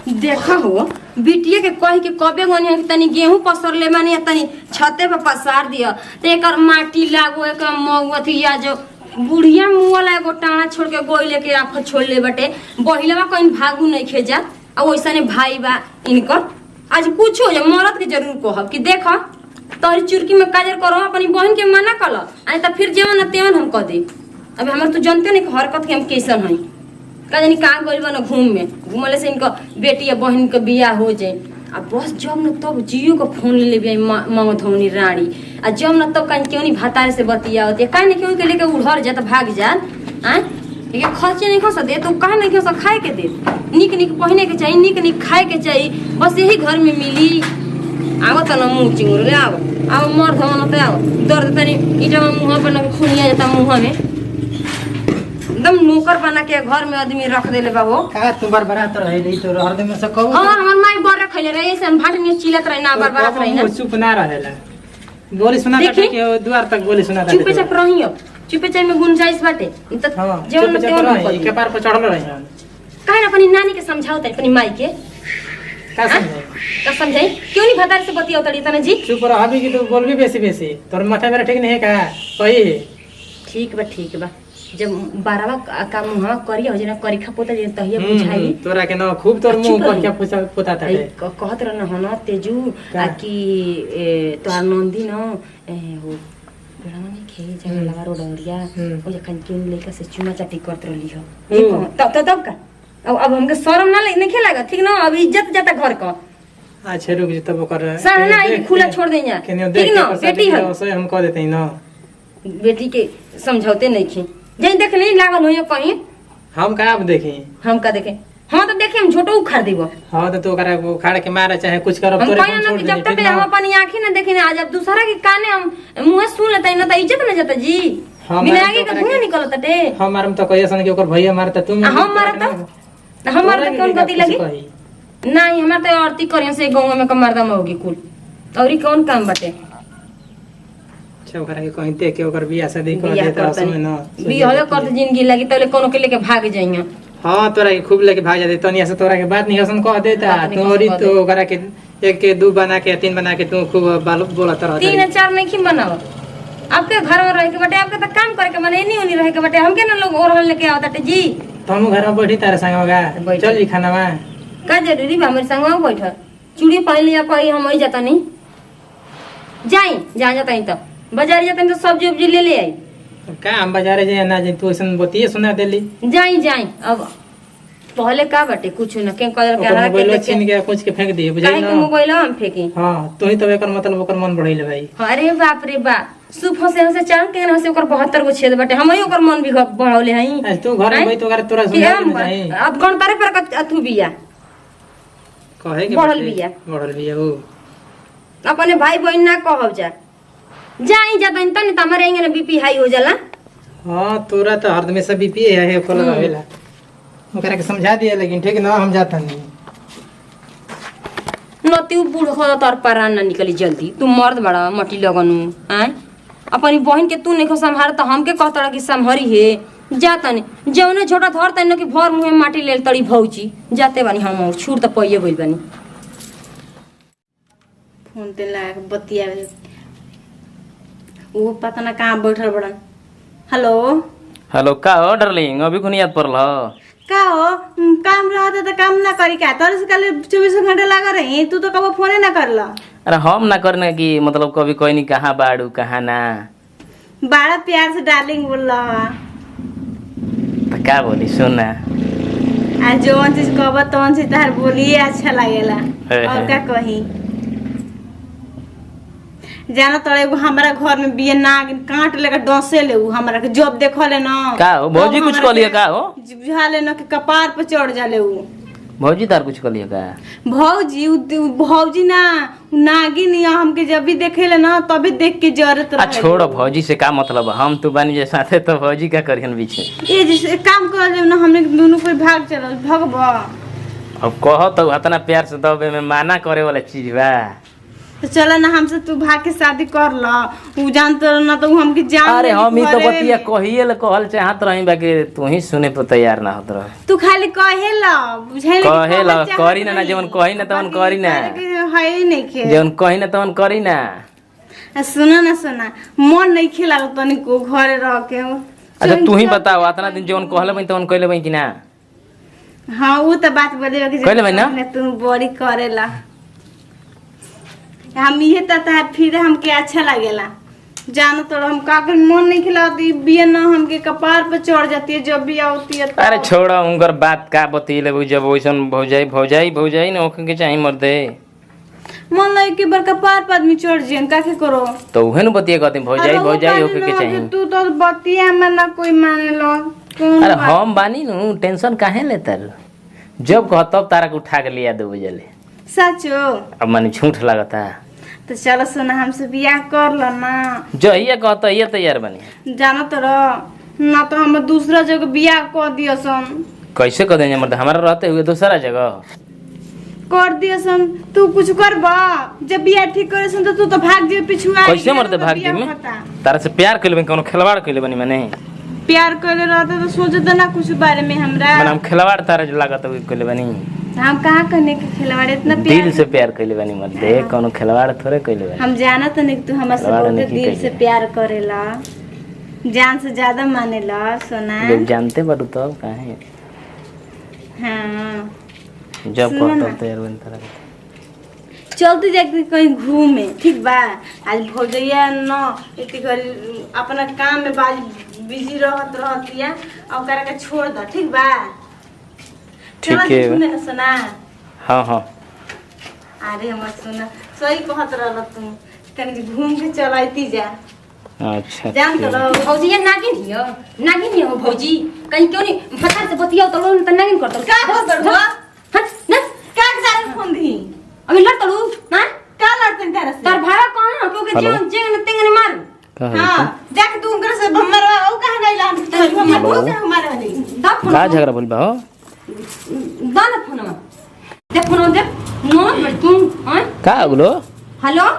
देखा हो बिटिया के कह के कबे गनी तनी गेहूं पसर ले मानी तनी छते पे पसार दिया तो एकर माटी लागो एक मौतिया जो बुढ़िया मुआला एगो टाणा छोड़ के गोई लेके आफ छोड़ ले बटे बहिलवा कहीं भागू नहीं खेजा आ वैसा ने भाई बा इनकर आज कुछ हो जा मरद के जरूर कहब कि देख तोरी चुरकी में काजर करो अपनी बहन के मना कल आ त फिर जेवन तेवन हम कह दे। अब हमर तो जानते नहीं हरकत के हम कैसन हई का जानी कहाँ गइल बा न घूम में घूमले से इनका बेटी या बहन के बियाह हो जाए आ बस जब न तब जियो को फोन ले लेबे मंगधौनी रानी आ जब न तब कहीं क्यों नहीं भातारे से बतिया होती काहे नहीं क्यों के लेके उड़र जा त भाग जा हैं ये खर्चे नहीं खस दे तो काहे नहीं खस खाए के दे निक निक पहने के चाहिए निक निक खाए के चाहिए बस यही घर में मिली आओ त न मुंह चिंगुर ले आओ आओ मर धवन त आओ दर्द तनी इटा मुंह पर न खुनिया जाता मुंह में एकदम नौकर बना के घर में आदमी रख देले बाबू का तू बार बरात रहे नहीं तो हरदम में से कहू हां हमर माई बर रखले रहे ऐसे भाट में चिलत रहे ना बार बार रहे ना चुप ना रहेला बोली सुना के द्वार तक बोली सुना चुप चुप रहियो चुप चुप में गुंजाइश बाटे त जेवन तेवन के पार पर चढ़ल रही काहे ना अपनी नानी के समझाओ त अपनी माई के का समझाई क्यों नहीं भतार से बतियाओ तड़ी तना जी चुप रह अभी की तो बोलबी बेसी तोर माथा मेरा ठीक नहीं है का कही ठीक बा जब बारवा का मुंह करिया हो जना करी खपोता जे तहिया बुझाई तोरा के न खूब तोर मुंह कर के पोता था कहत रह न होना तेजू आ कि तोर नंदी न हो बेड़वा में खे जगह लगा रोडरिया ओ जखन क्यों लेके से चुमा चाटी करत रहली हो तब का अब हमके शर्म ना नहीं खेलागा ठीक ना अब इज्जत जाता घर का अच्छा रुक तब ओकर सारा ना खुला छोड़ दे냐 ठीक ना बेटी है हम कह देते ना बेटी के समझौते नहीं खे जई देख नहीं लागल होय कहीं हम का अब देखें हम का देखें हां तो देखे हम छोटो उखाड़ देबो हां तो ओकरा उखाड़ के मारे चाहे कुछ करब तोरे हम छोड़ दे जब तक हम अपन आंखें ना देखे ना जब दूसरा के काने हम मुंह सुन लेते ना त इज्जत ना जाता जी बिना आगे का धुआं निकलत टे हम मारम तो कहिसन कि ओकर भैया मारता तुम हम मारता हमार त कौन गति लगी नहीं हमार त आरती करियन से गांव में कमरदा में होगी कुल औरी कौन काम बाटे ओकरा के कहीं देख के ओकर बियाह शादी कर देता समय ना बियाह करत जिंदगी लगी तले कोनो के लेके भाग जाइया हां तोरा के खूब लेके भाग जाते तनिया से तोरा के बात नहीं हसन कह देता तोरी तो ओकरा के एक के दो बना के तीन बना के तू खूब बालू बोलत रह तीन चार नहीं की बनाओ आपके घर में रह के बटे आपके त काम करे के माने नहीं होनी रह के बटे हमके ना लोग और लेके आवत जी तुम घर में बैठी तारे संग होगा चल जी खाना में का जरूरी बा हमरे संग में बैठ चूड़ी पहन लिया कही हम आई जाता नहीं जाई जा जाता नहीं तो बाजार जाते तो सब्जी उब्जी ले ले आई का हम बाजार जे ना जे तू ऐसन बतिए सुना देली जाई अब पहले का बटे कुछ न के कलर के हरा के छीन के कुछ के फेंक दिए बुझाई ना मोबाइल हम फेंकी हां तू ही तो एकर मतलब ओकर मन बढ़ाइले भाई अरे बाप रे बा सुफ से चाल के न से ओकर 72 गो छेद बटे हमई ओकर मन भी बढ़ावले हई तू घर में भाई तो ओकर तोरा सुना नहीं जाई अब कौन तारे पर अथु बिया कहे के बढ़ल बिया ओ अपने भाई बहन ना कहब जा जाई जाता तने त हमरे इंगे बीपी हाई हो जाला हां तोरा तो हरदम से बीपी है कोल रहेला ओकरा के समझा दिया लेकिन ठीक ना हम जाता नहीं नती बूढ़ हो तोर परान ना निकली जल्दी तू मर्द बड़ा मटी लगनु हैं अपनी बहन के तू नहीं संभार तो हमके कहतड़ा कि संभरी है जाता नहीं जौने छोटा धर तने कि भर मुंह में माटी लेल तड़ी भौजी जाते बानी हम छूट त पइए गइल बानी फोन ते लाग बतिया वो पता ना कहां बैठल बड़न हेलो का हो डार्लिंग अभी कोनी याद पड़ल का हो काम रहता तो काम ना करी क्या तोरे से कल 24 घंटे लगा रही तू तो कब फोन ना करला अरे हम ना करने की मतलब कभी कोई नहीं कहाँ बाड़ू कहाँ ना बड़ा प्यार से डार्लिंग बोल रहा तो क्या बोली सुन ना आज जो चीज कहब तो चीज तार बोलिए अच्छा लगेला और क्या कही जाना तोरे एगो हमरा घर में बिये नाग काट लेकर डसे ले हमरा के जब देखले ना का हो भौजी कुछ कहलिए का हो झाले ना के कपार पे चढ़ जाले भौजी तार कुछ कहलिए का भौजी ना नागिन या हमके जब भी देखेले ना तभी देख के जरत रहे छोड़ भौजी से का मतलब हम तू बानी जे साथे तो भौजी का करियन बीच ये जैसे काम कर जब ना हमने दोनों कोई भाग चलल भगवा अब कहो तो इतना प्यार से दबे में माना करे वाला चीज बा तो चलो ना हमसे तू भाग के शादी कर ला। उ जानत ना तो उ हमके जान अरे लेली हम ही तो घरे बतिया में। कहिए ले कहल चाहत रही बाकी तू ही सुने पर तैयार ना होत रहे। तू खाली कहेला बुझाइले कहेला, करी ना, जवन कही ना तवन करी ना। है ही नहीं के जौन कही ना तवन करी ना। सुना ना सुना मन नहीं खेला तनी को घरे रह के अच्छा तू ही बताओ इतना दिन जौन कहले बई तवन कहले बई कि ना? हाँ वो तो बात बोले कि कहले बई ना? तू बड़ी करेला हम ये तता फिर हमके अच्छा लगेला जानो तो हम का कर मन नहीं खिलाती बिया ना हमके कपार पे चढ़ जाती है जब भी आती है अरे छोड़ा उनकर बात का बतिले जब वैसन भौजाई ना ओखे के चाहिए मर्दे। मन लगे कि बार कपार पे आदमी चढ़ जियन का के करो तो उहे न बतिया कहते भौजाई ओखे के चाहिए। तू तो बतिया में ना कोई माने लो अरे हम बानी नु टेंशन काहे लेता जब कह तब तारा के उठा के लिया दे बजले। सचो अब माने झूठ लगता। तो चलो सोना हमसे बियाह कर लो ना। जहिया कहता ये तैयार बनी जानो तो ना तो हम दूसरा जगह बियाह कर दियो सन। कैसे कर देंगे मर्द हमारा रहते हुए दूसरा जगह कर दियो सन। तू कुछ करबा जब बियाह ठीक करे सन तो तू तो भाग जे पिछुआ कैसे मर्द भाग जे में तारा से प्यार कइले बनी कोनो खिलवाड़ कइले बनी माने प्यार करे रहते तो सोचते ना कुछ बारे में हमरा माने हम खिलवाड़ तारा जो लागत हुए कइले बनी। हम कहाँ करने के खिलवाड़ इतना प्यार दिल से प्यार कइले बनी मर्द कोनो खिलवाड़ थोड़े कइले बनी। हम जाना तो नहीं तू हमसे बहुत दिल से प्यार करेला जान से ज्यादा मानेला सोना। जब जानते बारू तब काहे हाँ जब कहता तैयार बन तारा चलते जाके कहीं घूमे ठीक बा। आज भौजैया न इतनी घड़ी अपना काम में बाज बिजी रहतिया और ओकरा के छोड़ द ठीक बा। ठीक चलो है घूमे न सुना। हाँ हाँ अरे हमर सुना सही कहत रहल तू कनी घूम के चलैती जा। अच्छा जान तो रहो भौजी ये नागिन हो भौजी कहीं क्यों नहीं फटाक से बतियाओ तो लोग त नागिन करतो का हो दरवा हट ना का जान फोन दी अबे लड़तलू हां का लड़ते तेरे से तार भाड़ा कौन है क्योंकि हेलो? जेंग न तेंग ने मार हां जाके तू उनकर से भमरवा ओ कहां नहीं ला हम हेलो? का हमारे वाली दा फोन का झगड़ा बोल बा हो दा ना phone De phone they know बड़ तू हां का बोलो हेलो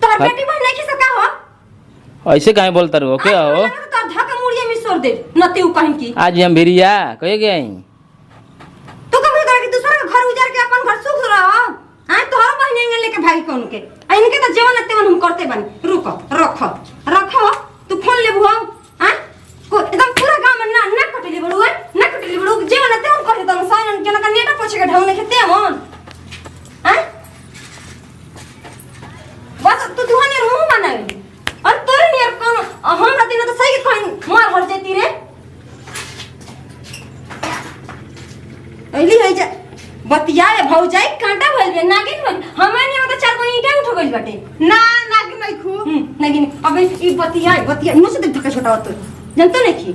तोहर बेटी बहन नहीं किसे का हो ऐसे काहे बोलता रहो क्या हो तोर धक्का मुड़िए में छोड़ दे नते उ कहीं की आज हम भिरिया कहे गए तू कब कर के दूसरा का घर उजाड़ के अपन घर सुख रहा हां तोहर बहन एंगे लेके भाई कौन के इनके तो जीवन तेवन हम करते बानी रुको रखो तू फोन लेबू हम हां को एकदम पूरा गांव में ना कटले बड़ू ना कटले बड़ू जीवन तेवन करते तो साइन के ना नेटा पोछे के ढंग नहीं खेते हम हां बस तू दुहाने मुंह बनाई और तोरे नियर कौन हम रहती ना तो सही के कहीं मार हट जाती रे अइली है जा बतियाए भौजाई कांटा भइल बे नागिन भइल हमें नहीं होता चार गो ईंटा उठ गइल बाटे ना नागिन नहीं खू नागिन अब ई बतियाए मुंह से देख धक्का छोटा होत जानतो नहीं की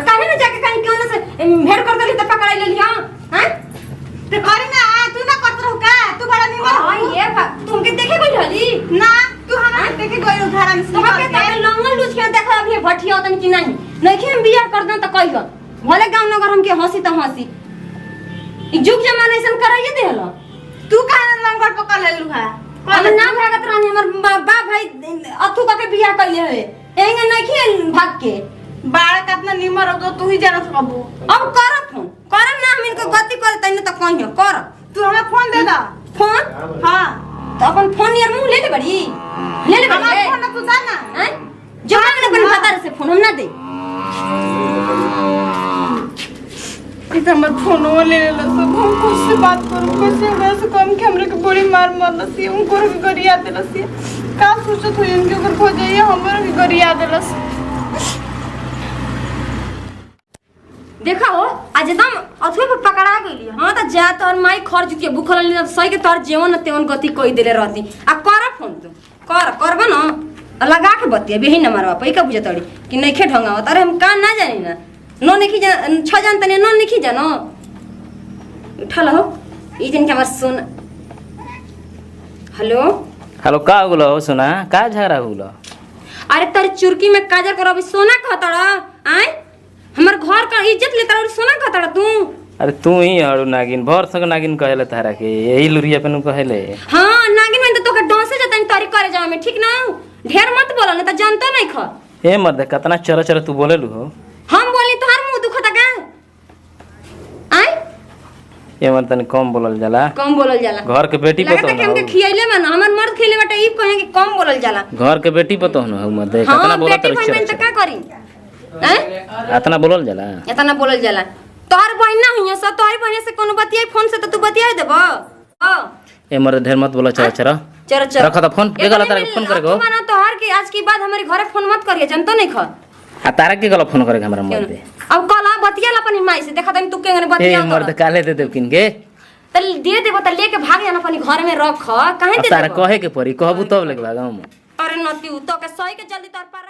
काहे ना जाके कहीं क्यों ना से भेड़ कर देली त पकड़ाई लेली हां ते करे ना तू ना करत रहू का तू बड़ा निमन हां ये तुमके देखे गइल हली ना तू हमरा देखे गइल घर में तो के त लंगल लूच के देखा अभी भठिया होतन कि नहीं नहीं हम बियाह कर दन त कहियो भले गांव नगर हमके हंसी त हंसी ई जुग जमाना ऐसन कराइए देहलो तू काहे लंगड़ पकड़ लेलू है अब ना भागत रहनी हमर बाप भाई अथु का के बियाह कइले है एंगे नहीं खेल भाग के बाल कितना निमर हो तो तू ही जानत बाबू अब कर फोन कर ना हम इनको गति कर तने त कहियो कर तू हमरा फोन दे दा फोन हां तो अपन फोन यार मुंह ले ले बड़ी हमारा फोन ना तू जाना हैं जो मांगने अपन बता से फोन हम ना दे इधर मत फोन वो ले ले सब हम खुद से बात करूं कैसे हमरा से कम के हमरा के बड़ी मार मरलसी उनको भी गरिया देलसी का सोचत हो इनके ऊपर खो जाइए हमरा भी गरिया देलस देखा हो आज एकदम अथुए पे पकड़ा गइली हां त जा तोर माई खर्च के भूखल नहीं सही के तोर जेवन तेवन गति कोई देले रहती आ कर फोन तू करबा ना लगा के बतिया बेही न मारवा पैका बुझे तड़ी कि नहीं खे ढंगा अरे हम का ना जानी ना नो नहीं जान छ जान तने नो नहीं जानो उठल हो ई जन के हमर सुन हेलो हेलो का बोलो सुना का झगड़ा होलो अरे तर चुरकी में काजर कर अभी सोना कहतड़ा आय हमर घर का इज्जत लेता और सोना कहतड़ा तू अरे तू ही हड़ू नागिन भर सक नागिन कहेले तारा के यही लुरिया पे नु कहेले हां नागिन में तो के डोसे जतन तरी करे जावे में ठीक ना ढेर मत बोलो ना त जानतो नहीं ख ए मर्द कितना चर चर तू बोले लू हो हम बोली तोहर मुंह दुखता का आय ए मर्द तनी कम बोलल जाला कम बोलल जाला घर के बेटी लगता पतो कि हमके खियैले मन हमर मर्द खियले बाटे ई कहे कि कम बोलल जाला घर के बेटी पतो न हो मर्द कितना हां बोलत बेटी भाई रही में त का करी हैं इतना बोलल जाला इतना बोलल जाला तोहर बहन ना हुइया सब तोहरी बहन से कोनो बतियाई फोन से त तू बतियाई देबो हां ए मर्द ढेर मत बोला चर चर चल चल रखा था फोन के गला तारा फोन करेगो माना तोहर की आज के बाद हमारे घरे फोन मत करिए जानतो नहीं ख आ तारा के गला फोन करेगा हमरा मर्द अब कला बतिया ला अपनी माई से देखा तनी तू केंगने ए बतिया मर्द काले दे देव किन के त दे देबो त लेके भाग जाना अपनी घर में रख काहे दे तारा देबो कहे के परी कहबू तब लेके भागम अरे नती उ तो के सही के जल्दी तोर पर